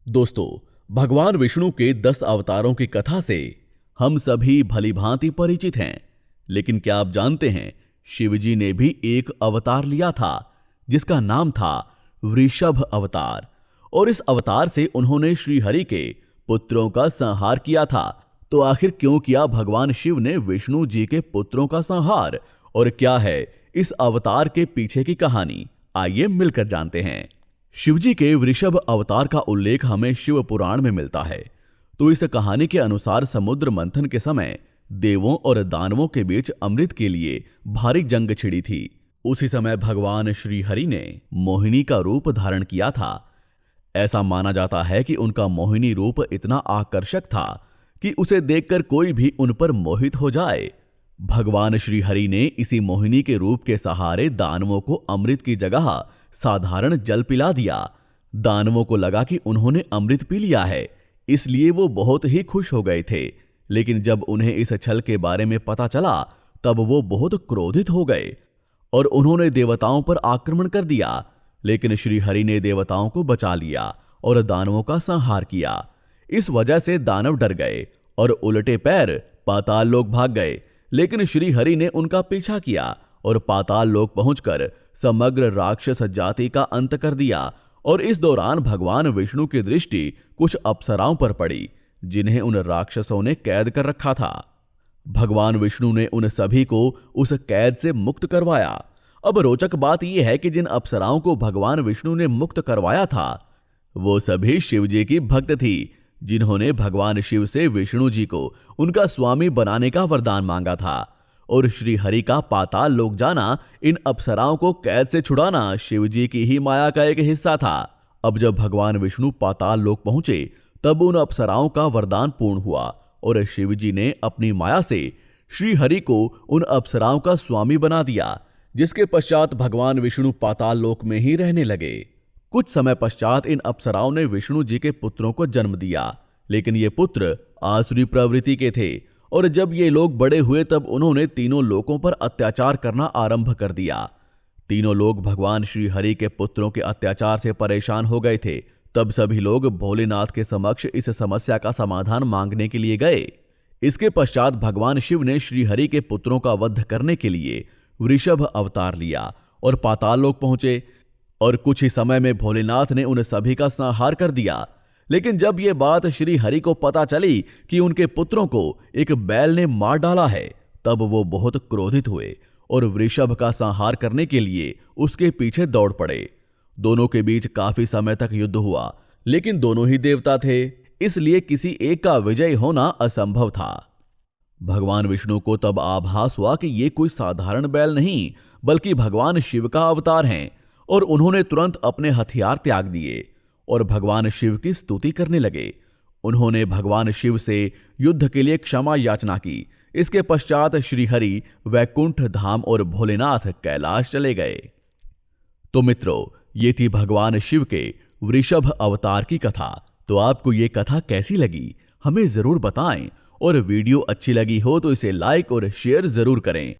दोस्तों, भगवान विष्णु के 10 अवतारों की कथा से हम सभी भलीभांति परिचित हैं। लेकिन क्या आप जानते हैं, शिवजी ने भी एक अवतार लिया था जिसका नाम था वृषभ अवतार। और इस अवतार से उन्होंने श्री हरि के पुत्रों का संहार किया था। तो आखिर क्यों किया भगवान शिव ने विष्णु जी के पुत्रों का संहार, और क्या है इस अवतार के पीछे की कहानी, आइए मिलकर जानते हैं। शिवजी के वृषभ अवतार का उल्लेख हमें शिव पुराण में मिलता है। तो इस कहानी के अनुसार समुद्र मंथन के समय देवों और दानवों के बीच अमृत के लिए भारी जंग छिड़ी थी। उसी समय भगवान श्री हरि ने मोहिनी का रूप धारण किया था। ऐसा माना जाता है कि उनका मोहिनी रूप इतना आकर्षक था कि उसे देखकर कोई भी उन पर मोहित हो जाए। भगवान श्री हरि ने इसी मोहिनी के रूप के सहारे दानवों को अमृत की जगह साधारण जल पिला दिया। दानवों को लगा कि उन्होंने अमृत पी लिया है, इसलिए वो बहुत ही खुश हो गए थे। लेकिन जब उन्हें इस छल के बारे में पता चला, तब वो बहुत क्रोधित हो गए और उन्होंने देवताओं पर आक्रमण कर दिया। लेकिन श्री हरि ने देवताओं को बचा लिया और दानवों का संहार किया। इस वजह से दानव डर गए और उल्टे पैर पाताल लोक भाग गए। लेकिन श्री हरि ने उनका पीछा किया और पाताल लोक पहुंचकर समग्र राक्षस जाति का अंत कर दिया। और इस दौरान भगवान विष्णु की दृष्टि कुछ अप्सराओं पर पड़ी, जिन्हें उन राक्षसों ने कैद कर रखा था। भगवान विष्णु ने उन सभी को उस कैद से मुक्त करवाया। अब रोचक बात यह है कि जिन अप्सराओं को भगवान विष्णु ने मुक्त करवाया था, वो सभी शिव जी की भक्त थी, जिन्होंने भगवान शिव से विष्णु जी को उनका स्वामी बनाने का वरदान मांगा था। और श्री हरि का पाताल लोक जाना, इन अप्सराओं को कैद से छुड़ाना शिव जी की ही माया का एक हिस्सा था। अब जब भगवान विष्णु पाताल लोक पहुंचे, तब उन अप्सराओं का वरदान पूर्ण हुआ और शिव जी ने अपनी माया से श्री हरि को उन अप्सराओं का स्वामी बना दिया, जिसके पश्चात भगवान विष्णु पाताल लोक में ही रहने लगे। कुछ समय पश्चात इन अप्सराओं ने विष्णु जी के पुत्रों को जन्म दिया, लेकिन ये पुत्र आसुरी प्रवृत्ति के थे। और जब ये लोग बड़े हुए, तब उन्होंने तीनों लोकों पर अत्याचार करना आरंभ कर दिया। तीनों लोग भगवान श्री हरि के पुत्रों के अत्याचार से परेशान हो गए थे। तब सभी लोग भोलेनाथ के समक्ष इस समस्या का समाधान मांगने के लिए गए। इसके पश्चात भगवान शिव ने श्री हरि के पुत्रों का वध करने के लिए वृषभ अवतार लिया और पाताल लोक पहुंचे। और कुछ ही समय में भोलेनाथ ने उन सभी का संहार कर दिया। लेकिन जब यह बात श्री हरि को पता चली कि उनके पुत्रों को एक बैल ने मार डाला है, तब वो बहुत क्रोधित हुए और वृषभ का संहार करने के लिए उसके पीछे दौड़ पड़े। दोनों के बीच काफी समय तक युद्ध हुआ, लेकिन दोनों ही देवता थे, इसलिए किसी एक का विजय होना असंभव था। भगवान विष्णु को तब आभास हुआ कि ये कोई साधारण बैल नहीं, बल्कि भगवान शिव का अवतार हैं। और उन्होंने तुरंत अपने हथियार त्याग दिए और भगवान शिव की स्तुति करने लगे। उन्होंने भगवान शिव से युद्ध के लिए क्षमा याचना की। इसके पश्चात श्री हरि वैकुंठ धाम और भोलेनाथ कैलाश चले गए। तो मित्रों, ये थी भगवान शिव के वृषभ अवतार की कथा। तो आपको ये कथा कैसी लगी, हमें जरूर बताएं। और वीडियो अच्छी लगी हो तो इसे लाइक और शेयर जरूर करें।